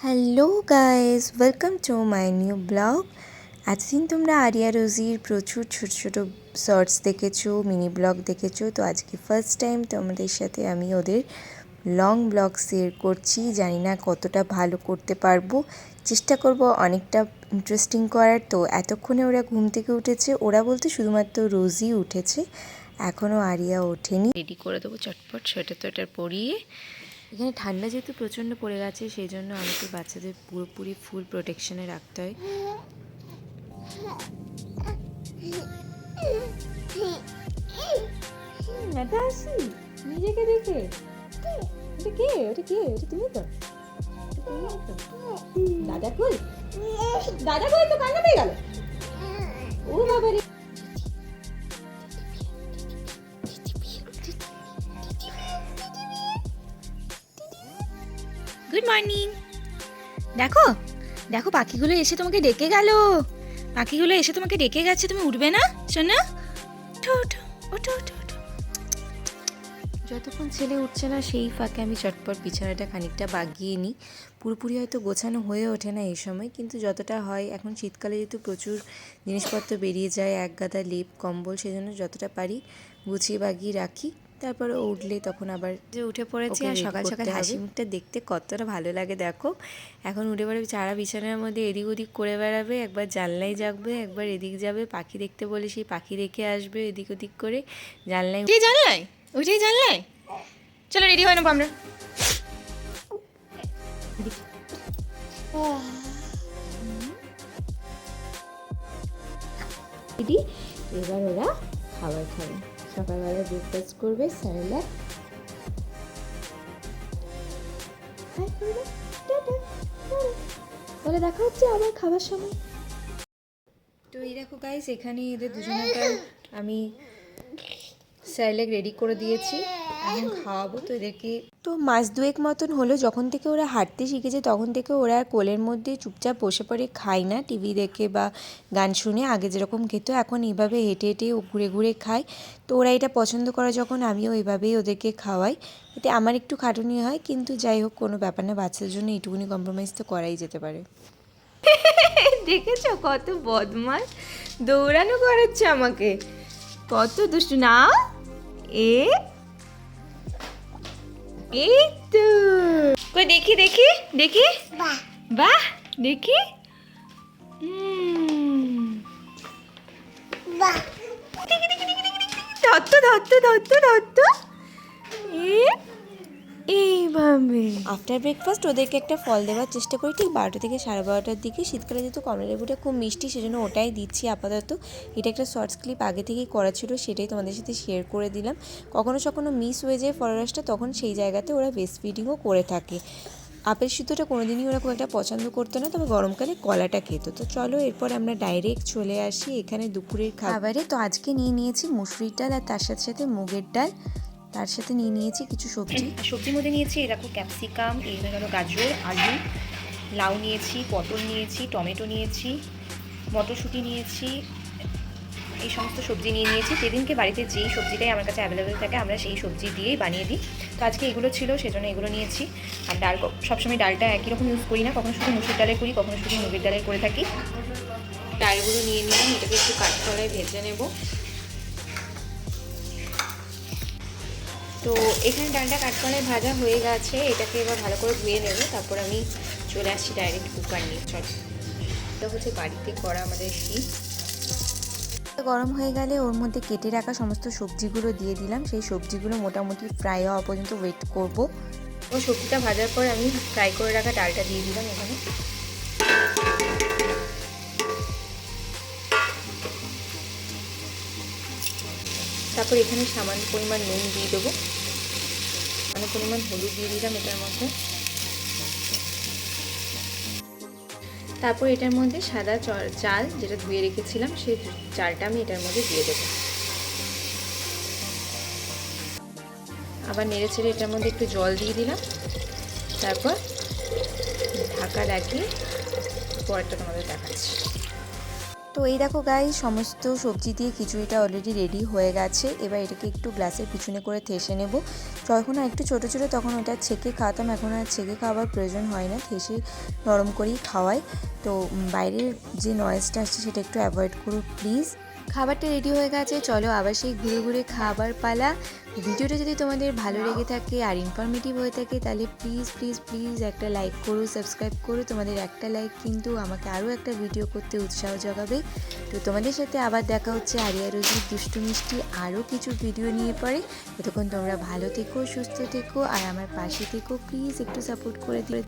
Hello guys, welcome to my new blog. এতদিন তোমরা area রোজির প্রচুর ছোট ছোট শর্টস দেখেছো, মিনি ব্লগ দেখেছো। তো আজকে ফার্স্ট টাইম তোমাদের সাথে আমি ওদের লং ব্লগ শেয়ার করছি। জানি না কতটা ভালো করতে পারবো, চেষ্টা করব অনেকটা ইন্টারেস্টিং করার। তো এতক্ষণে ওরা ঘুম থেকে উঠেছে, ওরা বলতে শুধুমাত্র রোজই উঠেছে, এখনও আরিয়া ওঠেনি। রেডি করে দেবো চটপট সোয়েটার টোয়েটার পরিয়ে। এখানে ঠান্ডা যেহেতু প্রচণ্ড পড়ে গেছে, সেই জন্য আমাকে বাচ্চাদের পুরোপুরি ফুল প্রোটেকশনে রাখতে হয়। এটা আসি নিজেকে দেখে, ওটা কে, ওটা কে, ওটা তুমি তো, দাদা কই, দাদা কই, তো কান্না পেয়ে গেল। ও বাবা রে, গুড মর্নিং। দেখো দেখো, পাখিগুলো এসে তোমাকে ডেকে গেল, পাখিগুলো এসে তোমাকে ডেকে গেছে, তুমি উঠবে না সোনা? ওঠো ওঠো ওঠো ওঠো ওঠো। যতক্ষণ ছেলে উঠছে না সেই ফাঁকে আমি চটপট বিছানাটা খানিকটা বাগিয়ে নিই। পুরোপুরি হয়তো গোছানো হয়ে ওঠে না এই সময়, কিন্তু যতটা হয়, এখন শীতকালে যেহেতু প্রচুর জিনিসপত্র বেরিয়ে যায়, এক গাদা লেপ কম্বল, সেজন্য যতটা পারি গুছিয়ে বাগিয়ে রাখি। তারপরে উঠলে তখন আবার যে উঠে পড়েছি, আর সকাল সকাল হাসি মুখটা দেখতে কতটা ভালো লাগে দেখো। এখন উঠে পড়ে সারা বিছানার মধ্যে এদিক ওদিক করে বেড়াবে, একবার জানলায় যাবে, একবার এদিক যাবে, পাখি দেখতে বলে সেই পাখি দেখে আসবে এদিক ওদিক করে। জানলায় জানলায় ওইটাই জানলায়। চলো রেডি হয়ে নেবো আমরা। রেডি, এবার ওরা খাবার খাবে। সকালবেলা ব্রেকফাস্ট করবে, স্যালাড। বলে দেখা হচ্ছে আবার খাবার সময়। তো এই দেখো গাইস, এখানে এদের দুজনকার আমি স্যালাড রেডি করে দিয়েছি, এখন খাওয়াবো। তো এদেরকে তো মাস দুয়েক মতন হলো যখন থেকে ওরা হাঁটতে শিখেছে, তখন থেকে ওরা কোলের মধ্যে চুপচাপ বসে পড়ে খায় না টিভি দেখে বা গান শুনে। আগে যেরকম খেত, এখন এইভাবে হেঁটে হেঁটে ও ঘুরে ঘুরে খায়। তো ওরা এটা পছন্দ করে যখন, আমিও এইভাবেই ওদেরকে খাওয়াই। এতে আমার একটু খাটুনি হয়, কিন্তু যাই হোক, কোনো ব্যাপার না, বাচ্চাদের জন্য এইটুকুনি কম্প্রোমাইজ তো করাই যেতে পারে। দেখেছো কত বদমাস, দৌড়ানো করাচ্ছে আমাকে, কত দুষ্টু না। এই তো কই, দেখি দেখি দেখি, বাহ দেখি, ধরতো ধরতো ধরতো ধরতো। এইভাবে আফটার ব্রেকফাস্ট ওদেরকে একটা ফল দেওয়ার চেষ্টা করি ঠিক 12টা থেকে 12:30টার দিকে। শীতকালে যেহেতু কমলা লেবুটা খুব মিষ্টি, সেজন্য ওটাই দিচ্ছি আপাতত। এটা একটা শর্টস ক্লিপ আগে থেকেই করা ছিল, সেটাই তোমাদের সাথে শেয়ার করে দিলাম। কখনো কখনো মিস হয়ে যায় ফলরসটা, তখন সেই জায়গাতে ওরা বেস্ট ফিডিংও করে থাকে। আপেল সিদ্ধটা কোনোদিনই ওরা খুব একটা পছন্দ করতো না, তবে গরমকালে কলাটা খেত। তো চলো এরপর আমরা ডাইরেক্ট চলে আসি এখানে দুপুরের খাবারে। তো আজকে নিয়ে নিয়েছি মুসুরির ডাল, আর তার সাথে সাথে মুগের ডাল, তার সাথে নিয়ে নিয়েছি কিছু সবজি। সবজির মধ্যে নিয়েছি এরকম ক্যাপসিকাম, এই হয়ে গেল গাজর, আলু, লাউ নিয়েছি, পটল নিয়েছি, টমেটো নিয়েছি, মটরশুঁটি নিয়েছি, এই সমস্ত সবজি নিয়ে নিয়েছি। সেদিনকে বাড়িতে যেই সবজিটাই আমার কাছে অ্যাভেলেবেল থাকে আমরা সেই সবজি দিয়েই বানিয়ে দিই। তো আজকে এগুলো ছিল, সেজন্য এগুলো নিয়েছি। আর ডাল সবসময় ডালটা একই রকম ইউজ করি না, কখনো শুধু মুসুর ডালের করি, কখনো শুধু মুগের ডালের করে থাকি। ডালগুলো নিয়ে নিলাম, এটাকে একটু কাঠকলায় ভেজে নেব। তো এখানে ডালটা কাঠকলায় ভাজা হয়ে গেছে, এটাকে এবার ভালো করে ধুয়ে নেব। তারপর আমি চলে আসছি ডাইরেক্ট কুকার নিয়ে। চল, এটা হচ্ছে বাড়িতে করা আমাদের শীত। গরম হয়ে গেলে ওর মধ্যে কেটে রাখা সমস্ত সবজিগুলো দিয়ে দিলাম। সেই সবজিগুলো মোটামুটি ফ্রাই হওয়া পর্যন্ত ওয়েট করব। ও সবজিটা ভাজার পর আমি ফ্রাই করে রাখা ডালটা দিয়ে দিলাম এখানে। তারপর এখানে সামান্য পরিমাণ নুন দিয়ে দেবো, সামান্য পরিমাণ হলুদ দিয়ে দিলাম এটার মধ্যে। তারপর এটার মধ্যে সাদা চাল যেটা ধুয়ে রেখেছিলাম, সেই চালটা আমি এটার মধ্যে দিয়ে দেবো। আবার নেড়ে ছেড়ে এটার মধ্যে একটু জল দিয়ে দিলাম। তারপর ঢাকা লাগিয়ে পরেরটা তোমাদের দেখাচ্ছি। তো এই দেখো গাইস, সমস্ত সবজি দিয়ে খিচুড়িটা অলরেডি রেডি হয়ে গেছে। এবার এটাকে একটু গ্লাসের পিছনে করে ঠেসে নেব। যখন একটু ছোটো ছোটো তখন ওটা ছেঁকে খাওয়াতাম, এখন আর ছেঁকে খাওয়ার প্রয়োজন হয় না, ঠেসে নরম করেই খাওয়াই। তো বাইরের যে নয়েজটা আসছে সেটা একটু অ্যাভয়েড করো প্লিজ। খাবারটা রেডি হয়ে গেছে, চলো আবার সেই ঘুরে ঘুরে খাবার পালা। ভিডিওটা যদি তোমাদের ভালো লেগে থাকে আর ইনফরমেটিভ হয়ে থাকে তাহলে প্লিজ প্লিজ প্লিজ একটা লাইক করো, সাবস্ক্রাইব করো। তোমাদের একটা লাইক কিন্তু আমাকে আরও একটা ভিডিও করতে উৎসাহ জাগাবে। তো তোমাদের সাথে আবার দেখা হচ্ছে আরিয়া রোজির দুষ্টু মিষ্টি আরও কিছু ভিডিও নিয়ে পরে। ততক্ষণ তোমরা ভালো থেকো, সুস্থ থেকো আর আমার পাশে থেকো, প্লিজ একটু সাপোর্ট করে দিও।